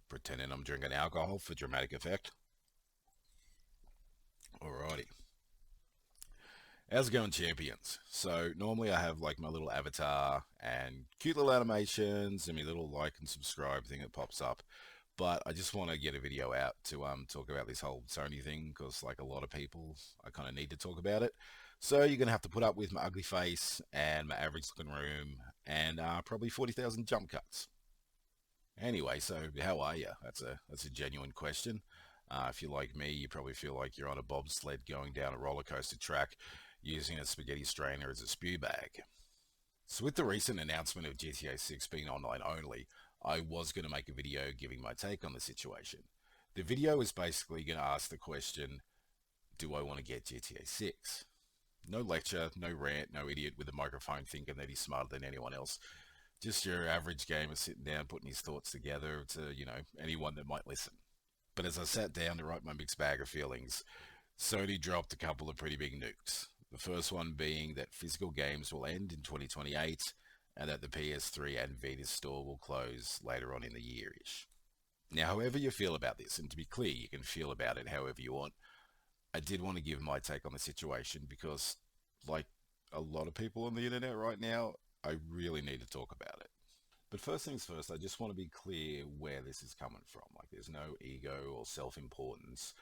Pretending I'm drinking alcohol for dramatic effect. Alrighty. How's it going, champions? So normally I have like my little avatar and cute little animations and my little like and subscribe thing that pops up. But I just want to get a video out to talk about this whole Sony thing because like a lot of people, I kind of need to talk about it. So you're gonna have to put up with my ugly face and my average looking room and probably 40,000 jump cuts. Anyway, so how are you? That's a genuine question. If you're like me, you probably feel like you're on a bobsled going down a roller coaster track using a spaghetti strainer as a spew bag. So with the recent announcement of GTA 6 being online only, I was going to make a video giving my take on the situation. The video is basically going to ask the question, do I want to get GTA 6? No lecture, no rant, no idiot with a microphone thinking that he's smarter than anyone else. Just your average gamer sitting down, putting his thoughts together to, anyone that might listen. But as I sat down to write my mixed bag of feelings, Sony dropped a couple of pretty big nukes. The first one being that physical games will end in 2028 and that the PS3 and Vita store will close later on in the year-ish. Now, however you feel about this, and to be clear, you can feel about it however you want, I did want to give my take on the situation because, like a lot of people on the internet right now, I really need to talk about it. But first things first, I just want to be clear where this is coming from. Like, there's no ego or self-importance.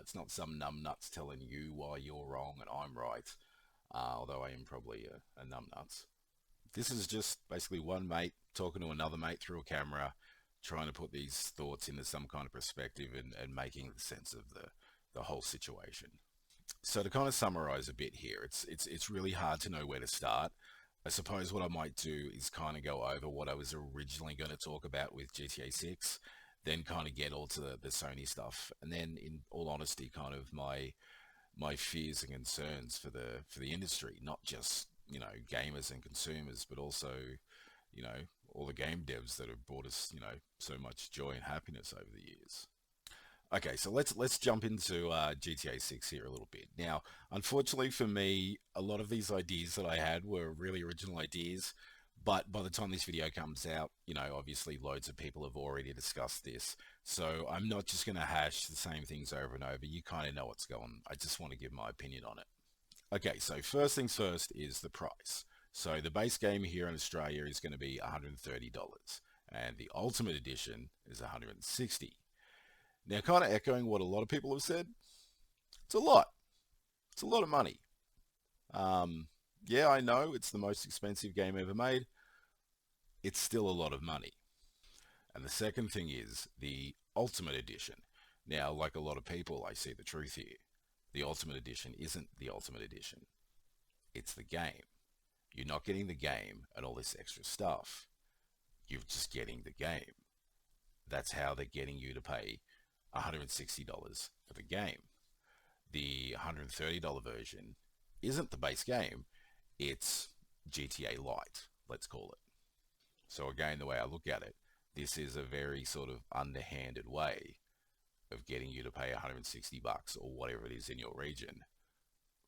It's not some numbnuts telling you why you're wrong and I'm right, although I am probably a numbnuts. This is just basically one mate talking to another mate through a camera, trying to put these thoughts into some kind of perspective and making sense of the whole situation. So to kind of summarize a bit here, it's really hard to know where to start. I suppose what I might do is kind of go over what I was originally going to talk about with GTA 6, then kind of get all to the Sony stuff, and then in all honesty, kind of my fears and concerns for the industry, not just gamers and consumers, but also you know all the game devs that have brought us so much joy and happiness over the years. Okay, so let's jump into GTA 6 here a little bit. Now, unfortunately for me, a lot of these ideas that I had were really original ideas, but by the time this video comes out, obviously loads of people have already discussed this. So I'm not just going to hash the same things over and over. You kind of know what's going. I just want to give my opinion on it. Okay, so first things first is the price. So the base game here in Australia is going to be $130, and the Ultimate Edition is 160. Now, kind of echoing what a lot of people have said, it's a lot. It's a lot of money. Yeah, I know it's the most expensive game ever made. It's still a lot of money. And the second thing is the Ultimate Edition. Now, like a lot of people, I see the truth here. The Ultimate Edition isn't the Ultimate Edition. It's the game. You're not getting the game and all this extra stuff. You're just getting the game. That's how they're getting you to pay $160 for the game. The $130 version isn't the base game, it's GTA Lite, let's call it. So again, the way I look at it, this is a very sort of underhanded way of getting you to pay 160 bucks or whatever it is in your region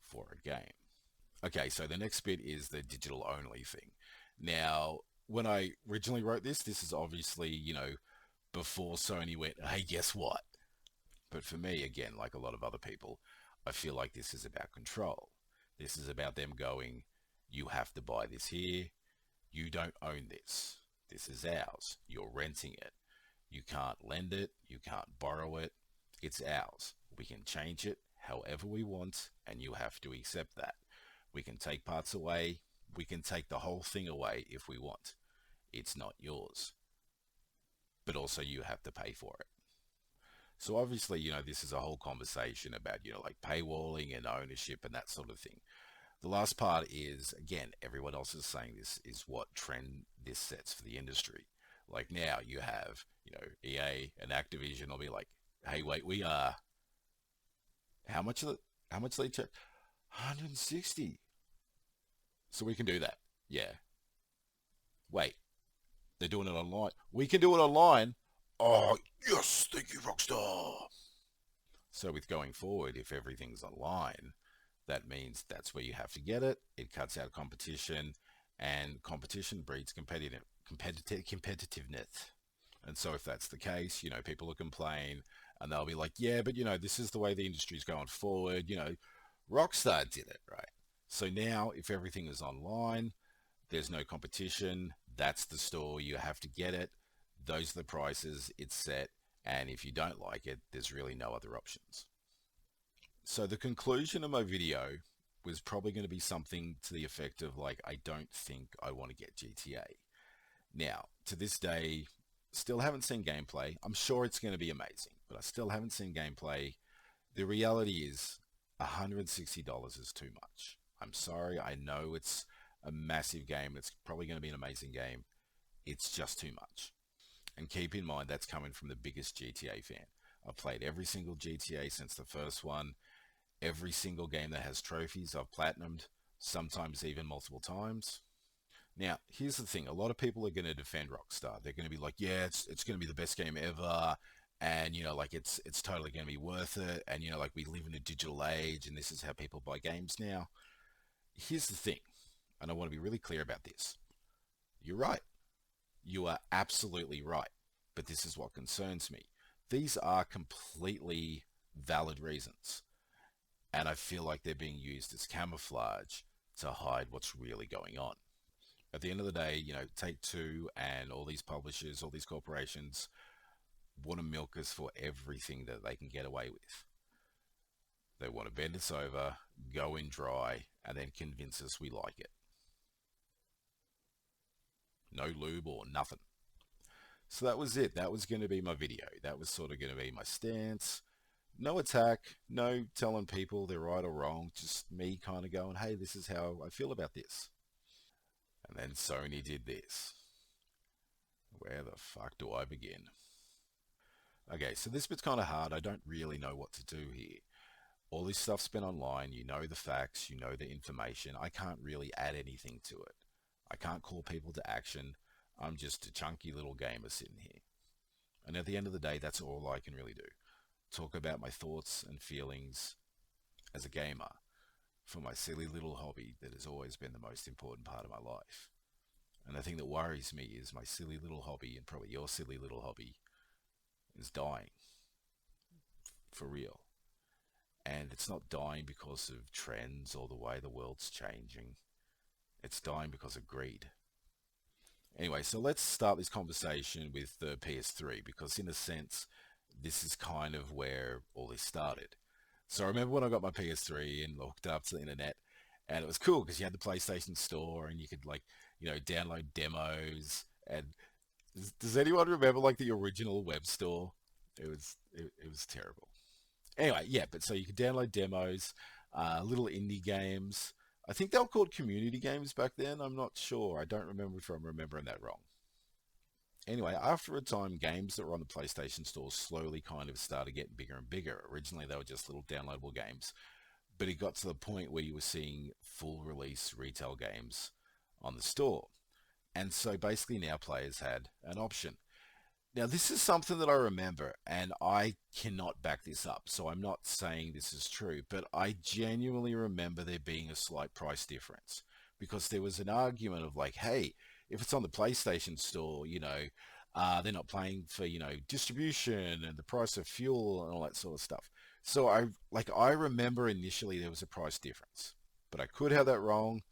for a game. Okay, so the next bit is the digital only thing. Now, when I originally wrote this is obviously, before Sony went, hey, guess what? But for me, again, like a lot of other people, I feel like this is about control. This is about them going, you have to buy this here. You don't own this. This is ours. You're renting it. You can't lend it. You can't borrow it. It's ours. We can change it however we want, and you have to accept that. We can take parts away. We can take the whole thing away if we want. It's not yours. But also you have to pay for it. So obviously, this is a whole conversation about, like paywalling and ownership and that sort of thing. The last part is, again, everyone else is saying this is what trend this sets for the industry. Like now you have, EA and Activision will be like, hey, wait, we are, how much they charge? 160. So we can do that. Yeah. Wait, they're doing it online. We can do it online. Oh, yes, thank you, Rockstar. So with going forward, if everything's online, that means that's where you have to get it. It cuts out competition, and competition breeds competitiveness. And so if that's the case, people will complain and they'll be like, yeah, but this is the way the industry's going forward. Rockstar did it, right? So now if everything is online, there's no competition. That's the store. You have to get it. Those are the prices. It's set. And if you don't like it, there's really no other options. So the conclusion of my video was probably going to be something to the effect of like, I don't think I want to get GTA. Now, to this day, still haven't seen gameplay. I'm sure it's going to be amazing, but I still haven't seen gameplay. The reality is $160 is too much. I'm sorry. I know it's a massive game. It's probably going to be an amazing game. It's just too much. And keep in mind, that's coming from the biggest GTA fan. I've played every single GTA since the first one. Every single game that has trophies, I've platinumed, sometimes even multiple times. Now, here's the thing. A lot of people are going to defend Rockstar. They're going to be like, yeah, it's going to be the best game ever. And, like it's totally going to be worth it. And, like we live in a digital age and this is how people buy games now. Here's the thing. And I want to be really clear about this. You're right. You are absolutely right. But this is what concerns me. These are completely valid reasons. And I feel like they're being used as camouflage to hide what's really going on. At the end of the day, Take Two and all these publishers, all these corporations want to milk us for everything that they can get away with. They want to bend us over, go in dry, and then convince us we like it. No lube or nothing. So that was it. That was going to be my video. That was sort of going to be my stance. No attack, no telling people they're right or wrong, just me kind of going, hey, this is how I feel about this. And then Sony did this. Where the fuck do I begin? Okay, so this bit's kind of hard. I don't really know what to do here. All this stuff's been online. You know the facts, you know the information. I can't really add anything to it. I can't call people to action. I'm just a chunky little gamer sitting here. And at the end of the day, that's all I can really do. Talk about my thoughts and feelings as a gamer for my silly little hobby that has always been the most important part of my life. And the thing that worries me is my silly little hobby, and probably your silly little hobby, is dying for real. And it's not dying because of trends or the way the world's changing. It's dying because of greed. Anyway, so let's start this conversation with the PS3 because in a sense, this is kind of where all this started. So I remember when I got my PS3 and hooked up to the internet, and it was cool because you had the PlayStation Store and you could download demos. And does anyone remember like the original web store? It was terrible. Anyway, yeah, but so you could download demos, little indie games. I think they were called community games back then. I'm not sure. I don't remember if I'm remembering that wrong. Anyway, after a time, games that were on the PlayStation Store slowly kind of started getting bigger and bigger. Originally, they were just little downloadable games, but it got to the point where you were seeing full release retail games on the store. And so basically now players had an option. Now, this is something that I remember, and I cannot back this up, so I'm not saying this is true, but I genuinely remember there being a slight price difference because there was an argument of like, hey, if it's on the PlayStation Store, they're not paying for, distribution and the price of fuel and all that sort of stuff. So I remember initially there was a price difference, but I could have that wrong.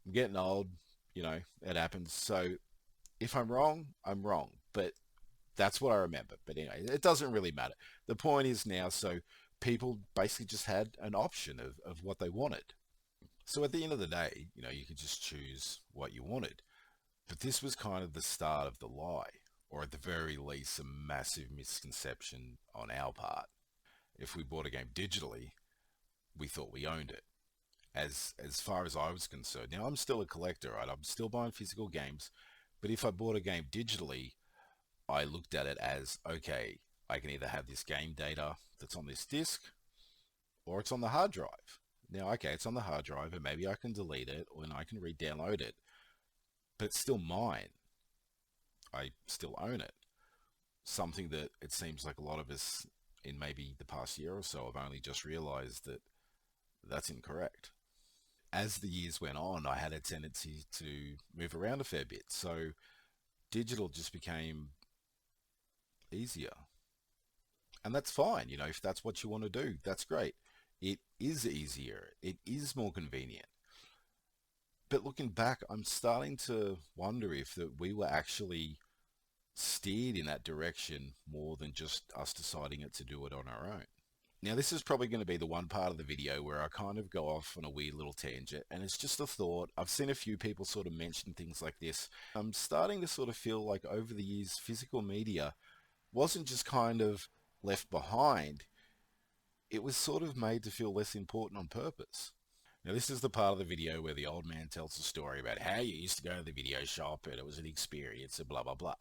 I'm getting old, it happens. So if I'm wrong, I'm wrong. But that's what I remember. But anyway, it doesn't really matter. The point is now, so people basically just had an option of what they wanted. So at the end of the day, you could just choose what you wanted. But this was kind of the start of the lie, or at the very least, a massive misconception on our part. If we bought a game digitally, we thought we owned it. As far as I was concerned, now I'm still a collector, right? I'm still buying physical games, but if I bought a game digitally, I looked at it as, okay, I can either have this game data that's on this disc or it's on the hard drive. Now, okay, it's on the hard drive and maybe I can delete it or I can re-download it, but it's still mine. I still own it. Something that it seems like a lot of us in maybe the past year or so have only just realized that that's incorrect. As the years went on, I had a tendency to move around a fair bit. So digital just became easier. And that's fine, if that's what you want to do, that's great. It is easier, it is more convenient. But looking back, I'm starting to wonder if that we were actually steered in that direction more than just us deciding it to do it on our own. Now, this is probably going to be the one part of the video where I kind of go off on a weird little tangent, and it's just a thought. I've seen a few people sort of mention things like this. I'm starting to sort of feel like over the years, physical media wasn't just kind of left behind, it was sort of made to feel less important on purpose. Now, this is the part of the video where the old man tells a story about how you used to go to the video shop and it was an experience and blah, blah, blah.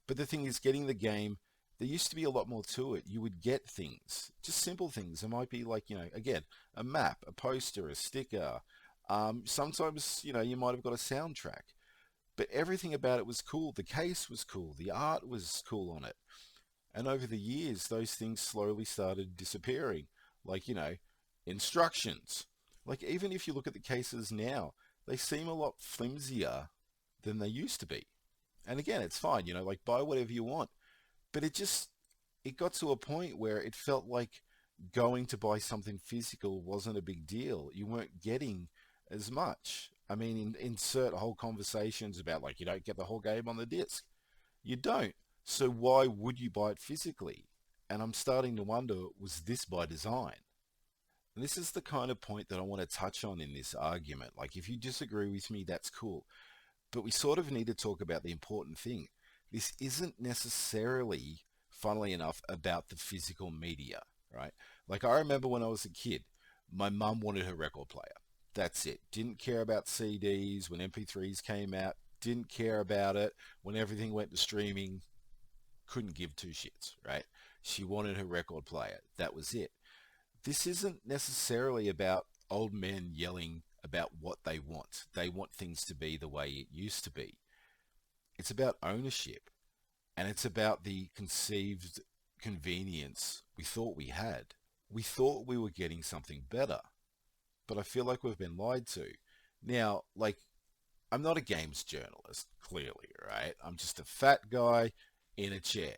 But the thing is, getting the game, there used to be a lot more to it. You would get things, just simple things. It might be like, again, a map, a poster, a sticker. Sometimes, you might have got a soundtrack. But everything about it was cool. The case was cool. The art was cool on it. And over the years, those things slowly started disappearing. Like, instructions. Like, even if you look at the cases now, they seem a lot flimsier than they used to be. And again, it's fine, like buy whatever you want. But it got to a point where it felt like going to buy something physical wasn't a big deal. You weren't getting as much. I mean, insert whole conversations about like you don't get the whole game on the disc. You don't. So why would you buy it physically? And I'm starting to wonder, was this by design? And this is the kind of point that I want to touch on in this argument. Like, if you disagree with me, that's cool. But we sort of need to talk about the important thing. This isn't necessarily, funnily enough, about the physical media, right? Like, I remember when I was a kid, my mum wanted her record player. That's it. Didn't care about CDs when MP3s came out. Didn't care about it when everything went to streaming. Couldn't give two shits, right? She wanted her record player. That was it. This isn't necessarily about old men yelling about what they want. They want things to be the way it used to be. It's about ownership, and it's about the conceived convenience we thought we had. We thought we were getting something better, but I feel like we've been lied to. Now, like, I'm not a games journalist, clearly, right? I'm just a fat guy in a chair.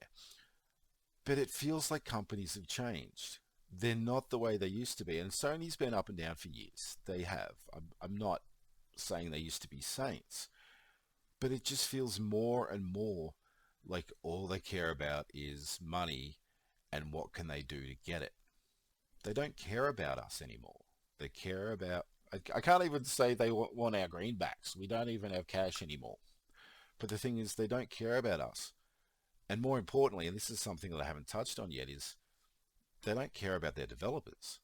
But it feels like companies have changed. They're not the way they used to be. And Sony's been up and down for years. They have. I'm not saying they used to be saints. But it just feels more and more like all they care about is money and what can they do to get it. They don't care about us anymore. They care about... I can't even say they want our greenbacks. We don't even have cash anymore. But the thing is, they don't care about us. And more importantly, and this is something that I haven't touched on yet, is they don't care about their developers.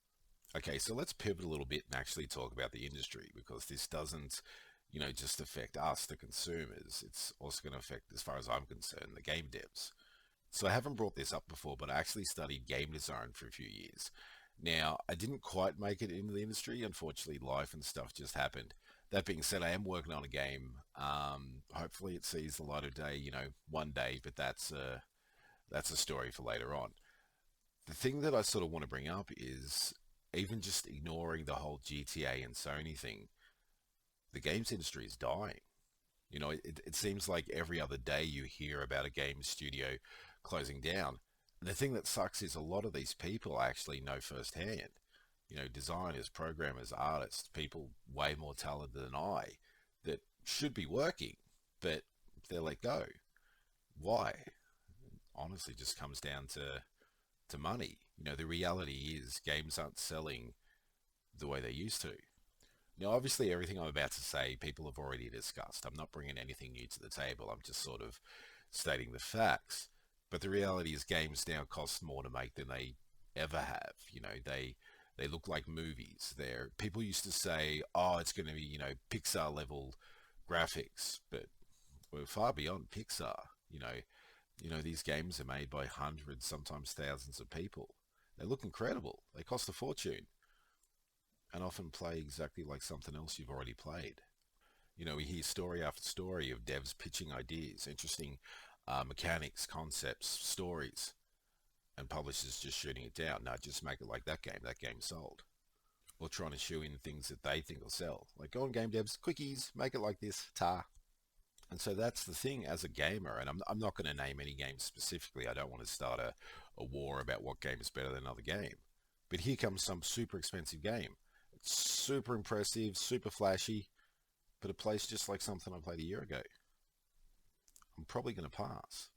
Okay, so let's pivot a little bit and actually talk about the industry, because this doesn't, just affect us, the consumers. It's also going to affect, as far as I'm concerned, the game devs. So I haven't brought this up before, but I actually studied game design for a few years. Now, I didn't quite make it into the industry. Unfortunately, life and stuff just happened. That being said, I am working on a game. Hopefully it sees the light of day, one day, but that's a story for later on. The thing that I sort of want to bring up is, even just ignoring the whole GTA and Sony thing, the games industry is dying. It seems like every other day you hear about a game studio closing down. And the thing that sucks is a lot of these people I actually know firsthand. Designers, programmers, artists, people way more talented than I that should be working, but they're let go. Why? Honestly, just comes down to money. The reality is games aren't selling the way they used to. Now, obviously, everything I'm about to say, people have already discussed. I'm not bringing anything new to the table. I'm just sort of stating the facts. But the reality is games now cost more to make than they ever have. They look like movies. People used to say, oh, it's going to be, Pixar level graphics, but we're far beyond Pixar. These games are made by hundreds, sometimes thousands of people. They look incredible. They cost a fortune and often play exactly like something else you've already played. We hear story after story of devs pitching ideas, interesting mechanics, concepts, stories, and publishers just shooting it down. No, just make it like that game. That game sold. Or trying to shoe in things that they think will sell. Like, go on, game devs, quickies, make it like this, ta. And so that's the thing as a gamer, and I'm not going to name any games specifically. I don't want to start a war about what game is better than another game. But here comes some super expensive game. It's super impressive, super flashy, but it plays just like something I played a year ago. I'm probably going to pass.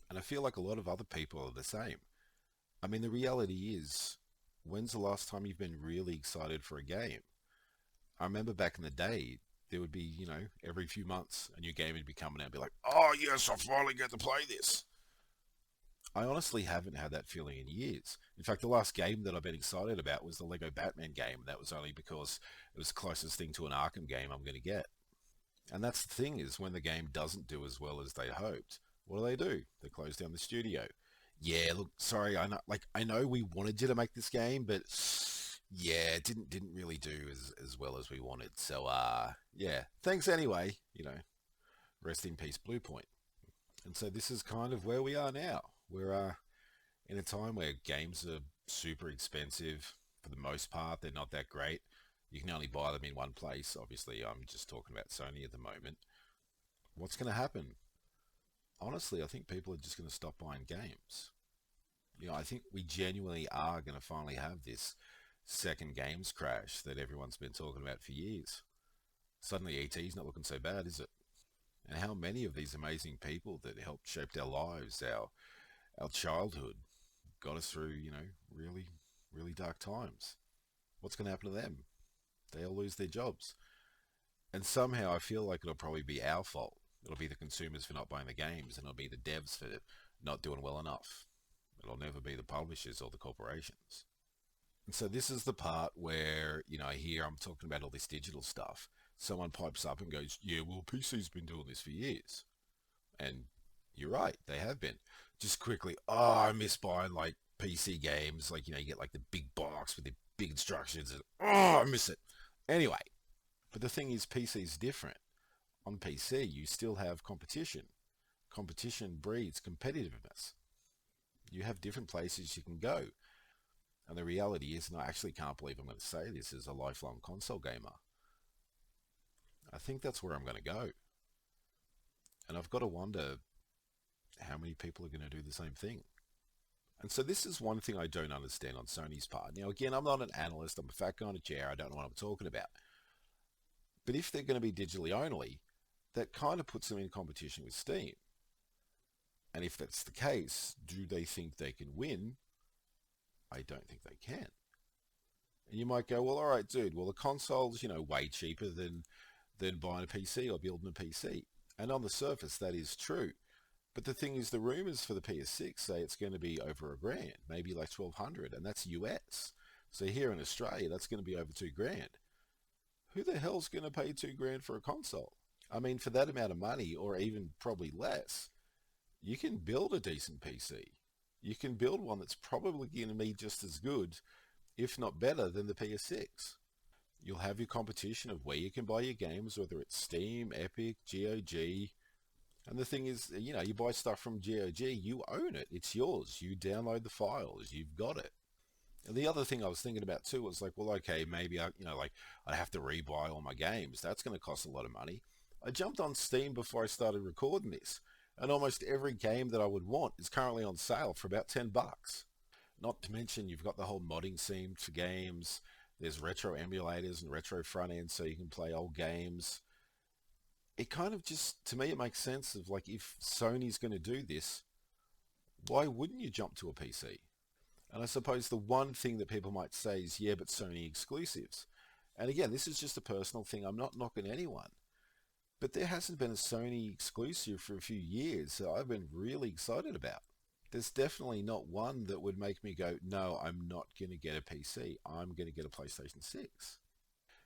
And I feel like a lot of other people are the same. I mean, the reality is, when's the last time you've been really excited for a game? I remember back in the day, there would be, every few months a new game would be coming out and be like, oh yes, I finally get to play this. I honestly haven't had that feeling in years. In fact, the last game that I've been excited about was the Lego Batman game. That was only because it was the closest thing to an Arkham game I'm going to get. And that's the thing is when the game doesn't do as well as they hoped, what do? They close down the studio. Yeah, look, sorry, I know we wanted you to make this game, but yeah, it didn't really do as well as we wanted. So yeah, thanks anyway. Rest in peace, Blue Point. And so this is kind of where we are now. We're in a time where games are super expensive. For the most part, they're not that great. You can only buy them in one place. Obviously, I'm just talking about Sony at the moment. What's going to happen? Honestly, I think people are just going to stop buying games. I think we genuinely are going to finally have this second games crash that everyone's been talking about for years. Suddenly, ET's not looking so bad, is it? And how many of these amazing people that helped shape our lives, our childhood, got us through, really, really dark times. What's going to happen to them? They'll lose their jobs. And somehow I feel like it'll probably be our fault. It'll be the consumers for not buying the games, and it'll be the devs for not doing well enough. It'll never be the publishers or the corporations. And so this is the part where, here I'm talking about all this digital stuff. Someone pipes up and goes, yeah, well, PC's been doing this for years. And you're right, they have been. Just quickly, oh, I miss buying like PC games. Like, you get like the big box with the big instructions. And, oh, I miss it. Anyway, but the thing is, PC is different. On PC, you still have competition. Competition breeds competitiveness. You have different places you can go. And the reality is, and I actually can't believe I'm going to say this as a lifelong console gamer, I think that's where I'm going to go. And I've got to wonder how many people are going to do the same thing. And so this is one thing I don't understand on Sony's part. Now, again, I'm not an analyst. I'm a fat guy in a chair. I don't know what I'm talking about. But if they're going to be digitally only, that kind of puts them in competition with Steam. And if that's the case, do they think they can win? I don't think they can. And you might go, well, all right, dude, well, the console's, way cheaper than buying a PC or building a PC. And on the surface, that is true. But the thing is, the rumors for the PS6 say it's going to be over $1,000, maybe like 1,200, and that's US. So here in Australia, that's going to be over $2,000. Who the hell's going to pay $2,000 for a console? I mean, for that amount of money, or even probably less, you can build a decent PC. You can build one that's probably going to be just as good, if not better, than the PS6. You'll have your competition of where you can buy your games, whether it's Steam, Epic, GOG. And the thing is, you buy stuff from GOG, you own it. It's yours. You download the files. You've got it. And the other thing I was thinking about too was like, well, okay, maybe I have to rebuy all my games. That's going to cost a lot of money. I jumped on Steam before I started recording this, and almost every game that I would want is currently on sale for about $10. Not to mention you've got the whole modding scene for games. There's retro emulators and retro front ends so you can play old games. It kind of just, to me, it makes sense of like, if Sony's going to do this, why wouldn't you jump to a PC? And I suppose the one thing that people might say is, yeah, but Sony exclusives. And again, this is just a personal thing. I'm not knocking anyone. But there hasn't been a Sony exclusive for a few years that I've been really excited about. There's definitely not one that would make me go, no, I'm not going to get a PC. I'm going to get a PlayStation 6.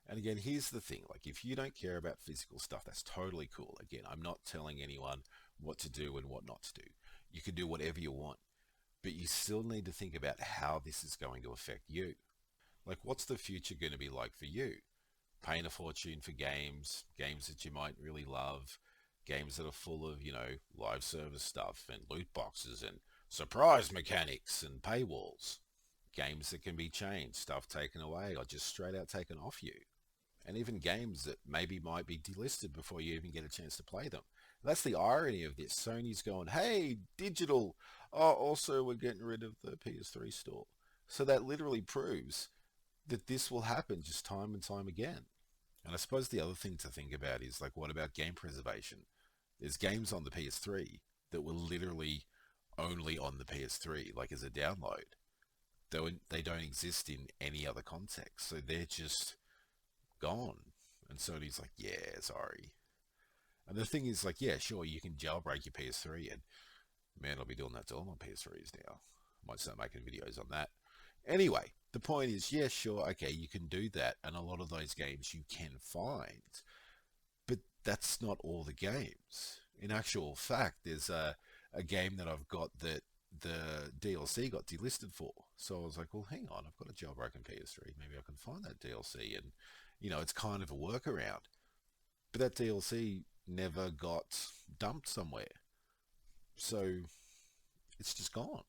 And again, here's the thing. Like, if you don't care about physical stuff, that's totally cool. Again, I'm not telling anyone what to do and what not to do. You can do whatever you want. But you still need to think about how this is going to affect you. Like, what's the future going to be like for you? Paying a fortune for games that you might really love, games that are full of, live service stuff and loot boxes and surprise mechanics and paywalls. Games that can be changed, stuff taken away or just straight out taken off you. And even games that maybe might be delisted before you even get a chance to play them. That's the irony of this. Sony's going, hey, digital. Oh, also, we're getting rid of the PS3 store. So that literally proves that this will happen just time and time again. And I suppose the other thing to think about is like, what about game preservation? There's games on the PS3 that were literally only on the PS3, like as a download. They don't exist in any other context, so they're just gone. And Sony's like, yeah, sorry. And the thing is, like, yeah, sure, you can jailbreak your PS3, and man, I'll be doing that to all my PS3s now. Might start making videos on that. Anyway, the point is, yeah, sure, okay, you can do that, and a lot of those games you can find, but that's not all the games. In actual fact, there's a game that I've got that the DLC got delisted for. So I was like, well, hang on, I've got a jailbroken PS3. Maybe I can find that DLC, and it's kind of a workaround. But that DLC never got dumped somewhere, so it's just gone.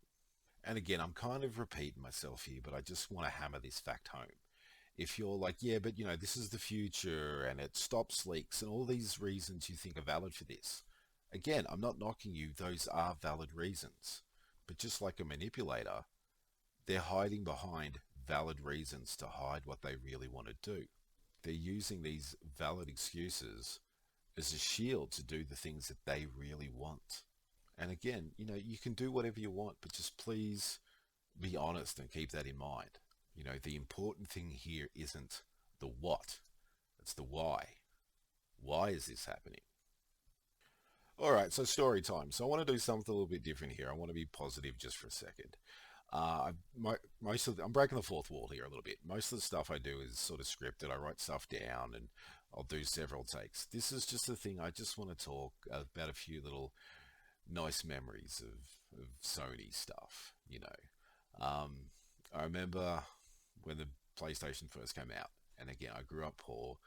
And again, I'm kind of repeating myself here, but I just want to hammer this fact home. If you're like, yeah, but this is the future and it stops leaks and all these reasons you think are valid for this. Again, I'm not knocking you, those are valid reasons. But just like a manipulator, they're hiding behind valid reasons to hide what they really want to do. They're using these valid excuses as a shield to do the things that they really want. And again, you can do whatever you want, but just please be honest and keep that in mind. The important thing here isn't the what, it's the why. Why is this happening? All right, so story time. So I want to do something a little bit different here. I want to be positive just for a second. I'm breaking the fourth wall here a little bit. Most of the stuff I do is sort of scripted. I write stuff down and I'll do several takes. This is just a thing. I just want to talk about a few little nice memories of Sony stuff. I remember when the PlayStation first came out, and again, I grew up poor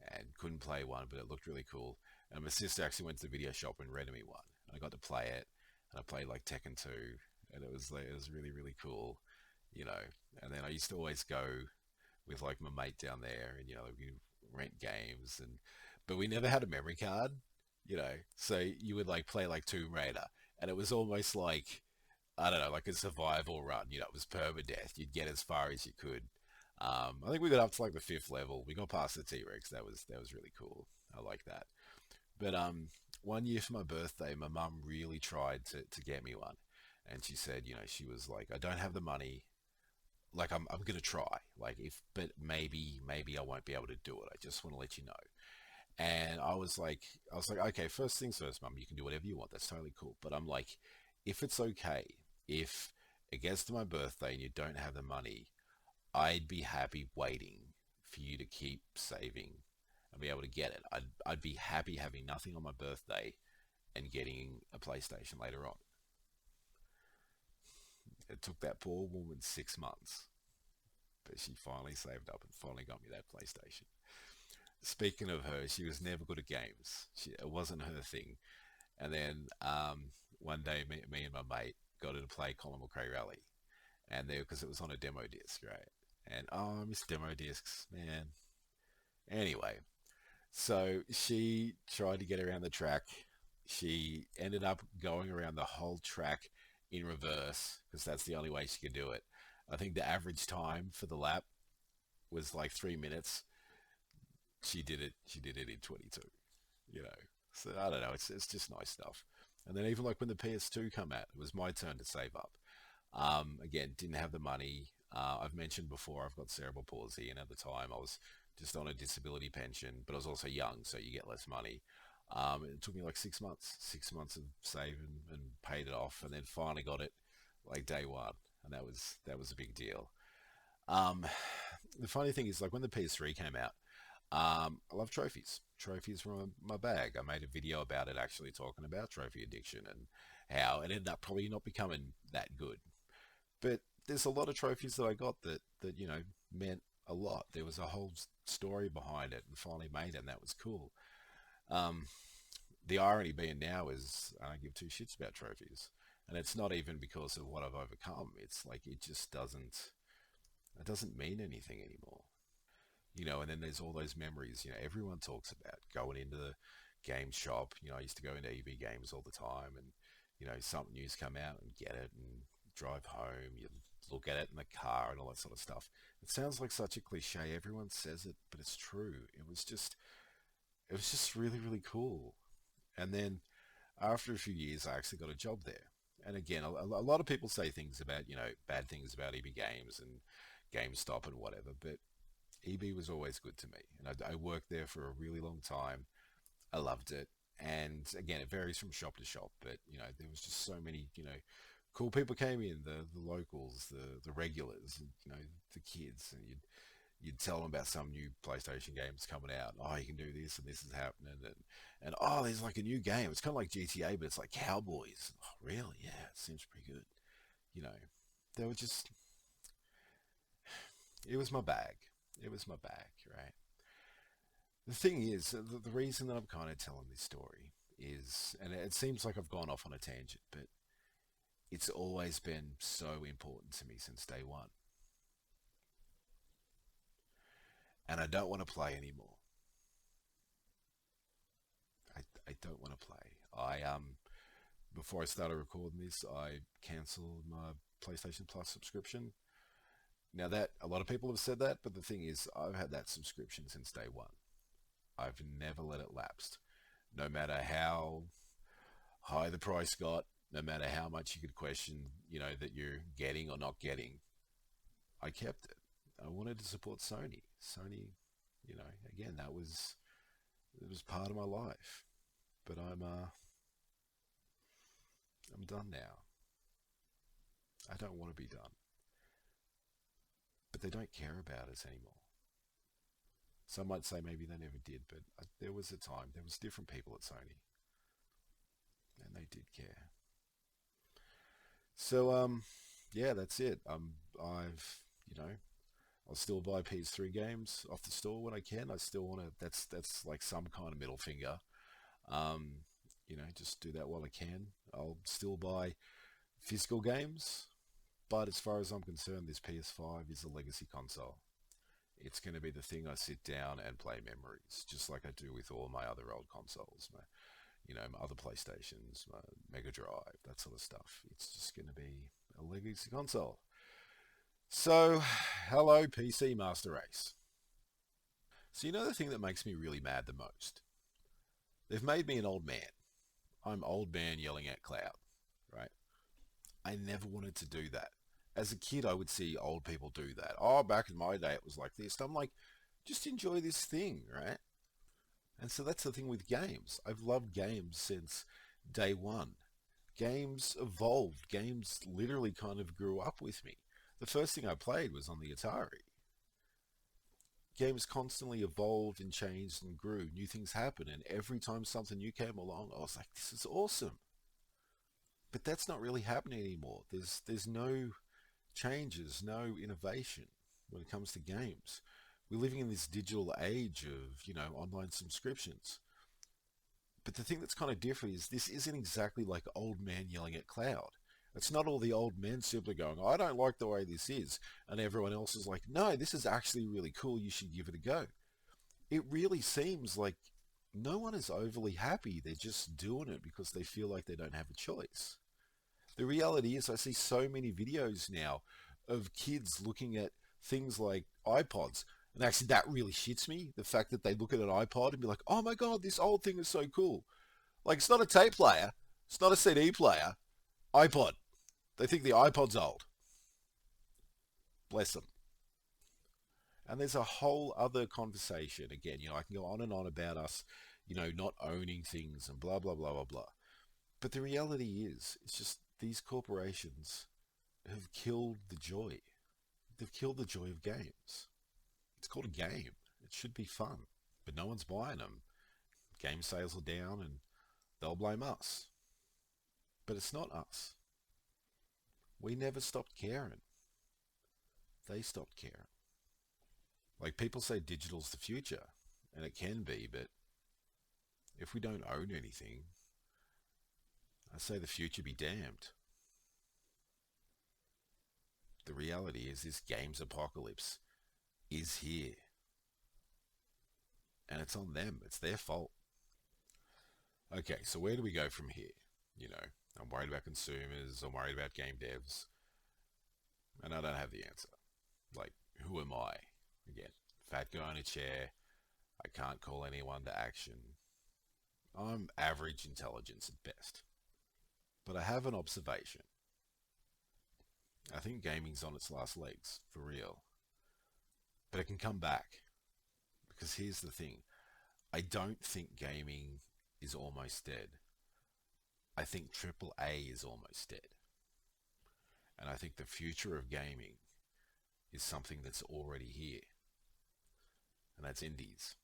and couldn't play one, but it looked really cool. And my sister actually went to the video shop and rented me one. And I got to play it, and I played like Tekken 2, and it was really really cool, you know. And then I used to always go with like my mate down there, and we rent games, and but we never had a memory card, So you would like play like Tomb Raider, and it was almost like I don't know, like a survival run. It was permadeath. You'd get as far as you could. I think we got up to like the fifth level. We got past the T Rex. That was really cool. I like that. But one year for my birthday, my mum really tried to get me one, and she said, she was like, I don't have the money. Like I'm gonna try. Like but maybe I won't be able to do it. I just want to let you know. And I was like, okay, first things first, mum, you can do whatever you want. That's totally cool. But I'm like, if it's okay, if it gets to my birthday and you don't have the money, I'd be happy waiting for you to keep saving and be able to get it. I'd be happy having nothing on my birthday and getting a PlayStation later on. It took that poor woman 6 months, but she finally saved up and finally got me that PlayStation. Speaking of her, she was never good at games. It wasn't her thing. And then one day, me and my mate got her to play Colin McRae Rally, and there because it was on a demo disc, right? And oh, I miss demo discs, man. Anyway, so she tried to get around the track. She ended up going around the whole track in reverse because that's the only way she could do it. I think the average time for the lap was like 3 minutes. She did it. She did it in 22. You know, so I don't know. It's just nice stuff. And then even like when the PS2 come out, it was my turn to save up. Again, didn't have the money. I've mentioned before I've got cerebral palsy, and at the time I was just on a disability pension, but I was also young, so you get less money. It took me like 6 months, 6 months of saving and paid it off, and then finally got it like day one, and that was a big deal. Um, the funny thing is, like when the PS3 came out, I love trophies. Trophies were my bag. I made a video about it, actually talking about trophy addiction and how it ended up probably not becoming that good. But there's a lot of trophies that I got that meant a lot. There was a whole story behind it, and finally made it, and that was cool. Um, the irony being now is I don't give two shits about trophies, and it's not even because of what I've overcome. It's like it doesn't mean anything anymore. And then there's all those memories, everyone talks about going into game shop. I used to go into EB Games all the time, and something new's come out and get it and drive home. You look at it in the car and all that sort of stuff. It sounds like such a cliche. Everyone says it, but it's true. It was just really, really cool. And then after a few years, I actually got a job there. And again, a lot of people say things about, bad things about EB Games and GameStop and whatever, but EB was always good to me. And I worked there for a really long time. I loved it. And again, it varies from shop to shop, but, there was just so many, cool people came in, the locals, the regulars, and, the kids, and you'd tell them about some new PlayStation games coming out. Oh, you can do this and this is happening, and oh, there's like a new game. It's kind of like GTA, but it's like cowboys. Oh, really? Yeah, it seems pretty good. You know, they were just. It was my bag. It was my bag, right? The thing is, the reason that I'm kind of telling this story is, and it seems like I've gone off on a tangent, but it's always been so important to me since day one, and I don't want to play anymore. I don't want to play. Before I started recording this, I cancelled my PlayStation Plus subscription. Now that a lot of people have said that, but the thing is, I've had that subscription since day one. I've never let it lapse. No matter how high the price got, no matter how much you could question, that you're getting or not getting, I kept it. I wanted to support Sony. Sony, again, that was it was part of my life. But I'm done now. I don't want to be done. But they don't care about us anymore. Some might say maybe they never did, but there was a time, there was different people at Sony, and they did care. So, yeah, that's it. I'll still buy PS3 games off the store when I can. I still want to. That's like some kind of middle finger. Um, just do that while I can. I'll still buy physical games, but as far as I'm concerned, this PS5 is a legacy console. It's going to be the thing I sit down and play memories, just like I do with all my other old consoles, my other PlayStations, my Mega Drive, that sort of stuff. It's just going to be a legacy console. So, hello, PC Master Race. So, the thing that makes me really mad the most? They've made me an old man. I'm old man yelling at cloud, right? I never wanted to do that. As a kid, I would see old people do that. Oh, back in my day, it was like this. And I'm like, just enjoy this thing, right? And so that's the thing with games. I've loved games since day one. Games evolved. Games literally kind of grew up with me. The first thing I played was on the Atari. Games constantly evolved and changed and grew. New things happened, and every time something new came along, I was like, "This is awesome." But that's not really happening anymore. There's no changes, no innovation when it comes to games. We're living in this digital age of online subscriptions. But the thing that's kind of different is this isn't exactly like old man yelling at cloud. It's not all the old men simply going, I don't like the way this is. And everyone else is like, no, this is actually really cool. You should give it a go. It really seems like no one is overly happy. They're just doing it because they feel like they don't have a choice. The reality is I see so many videos now of kids looking at things like iPods. And actually that really shits me. The fact that they look at an iPod and be like, oh my God, this old thing is so cool. Like it's not a tape player. It's not a CD player. iPod. They think the iPod's old. Bless them. And there's a whole other conversation. Again, I can go on and on about us, not owning things and blah, blah, blah, blah, blah. But the reality is, it's just these corporations have killed the joy. They've killed the joy of games. It's called a game. It should be fun. But no one's buying them. Game sales are down and they'll blame us. But it's not us. We never stopped caring. They stopped caring. Like people say digital's the future. And it can be, but if we don't own anything, I say the future be damned. The reality is this games apocalypse is here. And it's on them. It's their fault. Okay, so where do we go from here? You know, I'm worried about consumers, I'm worried about game devs, and I don't have the answer. Like, who am I? Again, fat guy in a chair, I can't call anyone to action. I'm average intelligence at best. But I have an observation. I think gaming's on its last legs, for real. But it can come back. Because here's the thing. I don't think gaming is almost dead. I think AAA is almost dead. And I think the future of gaming is something that's already here. And that's indies.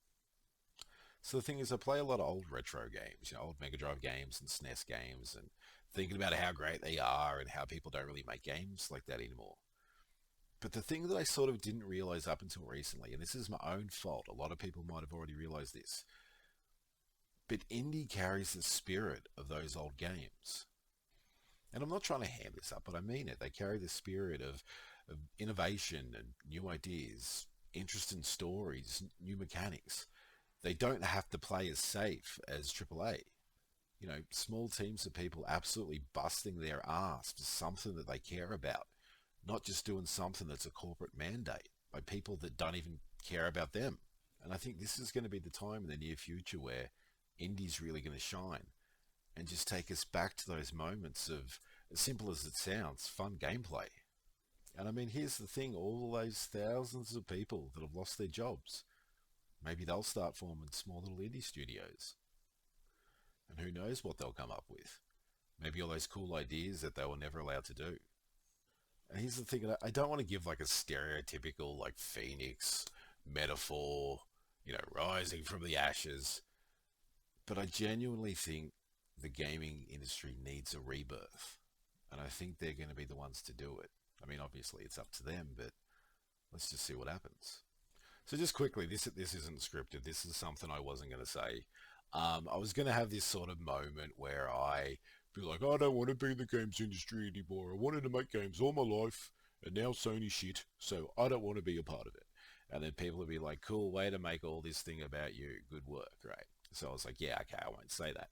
So the thing is, I play a lot of old retro games, old Mega Drive games and SNES games, and thinking about how great they are and how people don't really make games like that anymore. But the thing that I sort of didn't realize up until recently, and this is my own fault, a lot of people might have already realized this, but indie carries the spirit of those old games. And I'm not trying to ham this up, but I mean it. They carry the spirit of innovation and new ideas, interesting stories, new mechanics. They don't have to play as safe as AAA. Small teams of people absolutely busting their ass for something that they care about, not just doing something that's a corporate mandate by people that don't even care about them. And I think this is going to be the time in the near future where indie's really going to shine and just take us back to those moments of, as simple as it sounds, fun gameplay. And I mean, here's the thing, all those thousands of people that have lost their jobs, maybe they'll start forming small little indie studios. And who knows what they'll come up with. Maybe all those cool ideas that they were never allowed to do. And here's the thing, I don't want to give like a stereotypical like phoenix metaphor, rising from the ashes. But I genuinely think the gaming industry needs a rebirth. And I think they're going to be the ones to do it. I mean, obviously it's up to them, but let's just see what happens. So just quickly, this isn't scripted. This is something I wasn't going to say. I was going to have this sort of moment where I be like, I don't want to be in the games industry anymore. I wanted to make games all my life, and now Sony shit, so I don't want to be a part of it. And then people would be like, cool, way to make all this thing about you. Good work, right? So I was like, yeah, okay, I won't say that.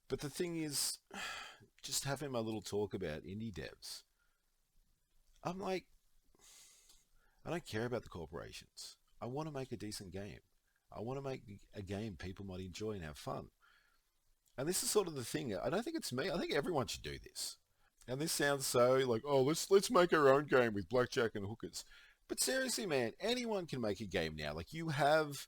But the thing is, just having my little talk about indie devs, I'm like, I don't care about the corporations. I want to make a decent game. I want to make a game people might enjoy and have fun. And this is sort of the thing. I don't think it's me. I think everyone should do this. And this sounds so like, oh, let's make our own game with blackjack and hookers. But seriously, man, anyone can make a game now. Like you have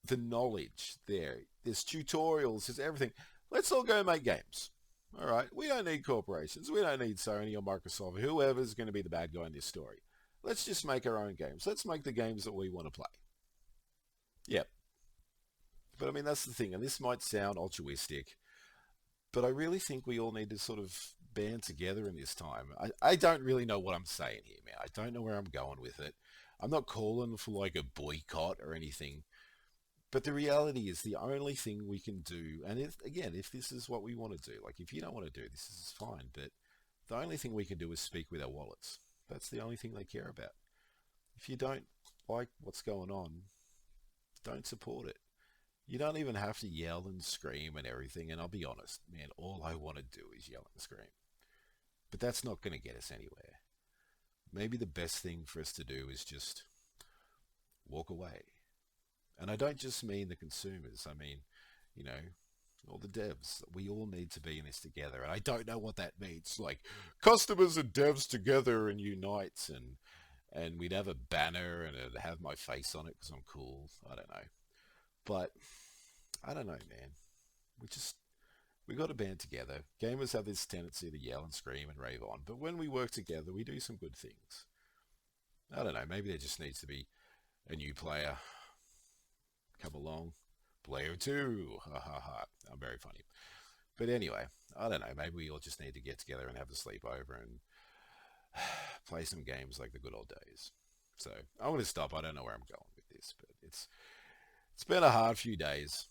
the knowledge there. There's tutorials. There's everything. Let's all go make games. All right. We don't need corporations. We don't need Sony or Microsoft. Whoever's going to be the bad guy in this story. Let's just make our own games. Let's make the games that we want to play. Yep. But I mean, that's the thing. And this might sound altruistic, but I really think we all need to sort of band together in this time. I don't really know what I'm saying here, man. I don't know where I'm going with it. I'm not calling for like a boycott or anything. But the reality is the only thing we can do, and if this is what we want to do, like if you don't want to do this is fine, but the only thing we can do is speak with our wallets. That's the only thing they care about. If you don't like what's going on, don't support it. You don't even have to yell and scream and everything, and I'll be honest, man, all I want to do is yell and scream. But that's not going to get us anywhere. Maybe the best thing for us to do is just walk away. And I don't just mean the consumers. I mean, you know, all the devs. We all need to be in this together. And I don't know what that means. Like customers and devs together and unite, and we'd have a banner and it'd have my face on it because I'm cool. I don't know. But I don't know, man. We just we got to band together. Gamers have this tendency to yell and scream and rave on, but when we work together, we do some good things. I don't know. Maybe there just needs to be a new player come along. Player two. Ha ha ha. I'm very funny. But anyway, I don't know. Maybe we all just need to get together and have a sleepover and play some games like the good old days. So I'm going to stop. I don't know where I'm going with this, but it's been a hard few days,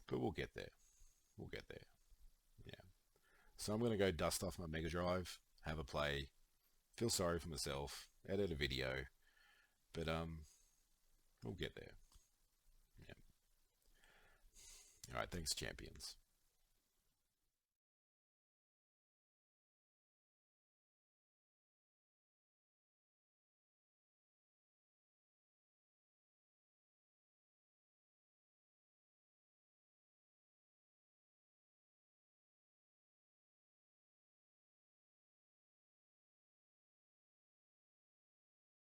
but we'll get there. We'll get there. Yeah. So I'm going to go dust off my Mega Drive, have a play, feel sorry for myself, edit a video, but we'll get there. Yeah. All right, thanks, champions.